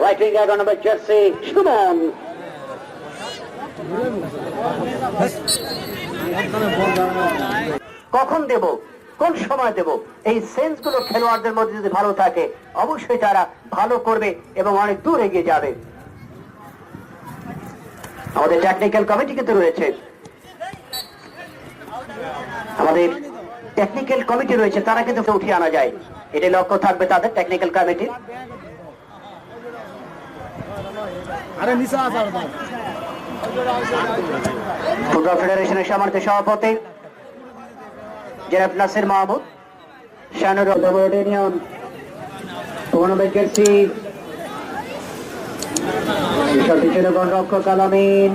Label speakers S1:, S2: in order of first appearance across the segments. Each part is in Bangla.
S1: রাইট উইং 11 নম্বর জার্সি সুমন। কখন দেব, কোন সময় দেব, এই সেন্স গুলো খেলোয়াড়দের মধ্যে যদি ভালো থাকে অবশ্যই তারা ভালো করবে এবং অনেক দূর এগিয়ে যাবে। আমাদের টেকনিক্যাল কমিটি কিন্তু রয়েছে, আমাদের টেকনিক্যাল কমিটি রয়েছে, তারা কিন্তু উঠিয়ে আনা যায়, এটাই লক্ষ্য থাকবে তাদের টেকনিক্যাল কমিটি। ফুটবল ফেডারেশনের সম্মানিত সভাপতি জনাব নাসির মাহমুদ, শানুর ইউনিয়ন জার্সি গোলরক্ষক আলামিন,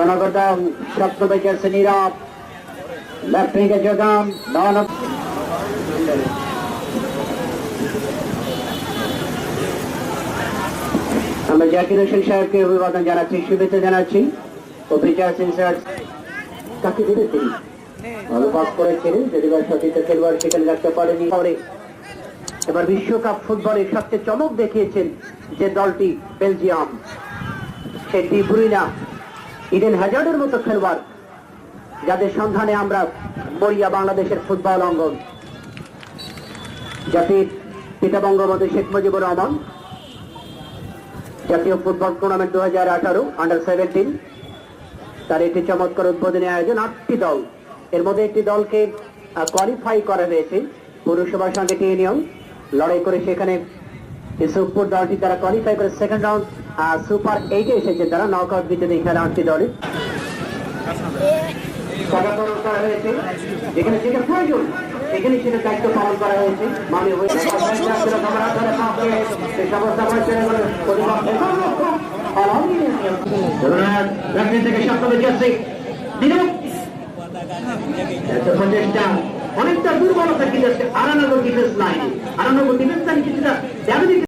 S1: নগর দাম সপ্তম জার্সি নীরব, লেফট উইঙ্গে যোগান আমরা জাকির হোসেন সাহেবকে অভিবাদন জানাচ্ছি, শুভেচ্ছা জানাচ্ছি। কাকে দিলে তিনি ভালো পাস করেছিলেন, যদি বা সতীর্থ খেলোয়াড় সেখানে রাখতে পারেনি। এবার বিশ্বকাপ ফুটবলের সবচেয়ে চমক দেখিয়েছেন যে দলটি বেলজিয়াম, সে ডি ব্রুইনা, ইডেন হ্যাজার্ডের মতো খেলোয়াড় যাদের সন্ধানে আমরা মরিয়া বাংলাদেশের ফুটবল অঙ্গন। জাতির পিতা বঙ্গবন্ধু শেখ মুজিবুর রহমান জাতীয় ফুটবল টুর্নামেন্ট 2018 আন্ডার-17 তার একটি চমৎকার উদ্বোধনী আয়োজন। 8টি দল, এর মধ্যে একটি দলকে কোয়ালিফাই করা হয়েছে পৌরসভার সঙ্গে ইউনিয়ন লড়াই করে, সেখানে ইসুফপুর দলটি তারা কোয়ালিফাই করে সেকেন্ড রাউন্ড সুপার 8-এ এসেছে তারা। নক আউট ভিত্তিতে এখানে 8টি দলে করা হয়েছে, যেখানে যেটা প্রয়োজন এখানে সেটা দায়িত্ব পালন করা হয়েছে। মাননীয় অনেকটা দুর্বলতা কিন্তু আরানগর ডিফেন্স লাইনে, আরানগর ডিফেন্স লাইনে কিছুটা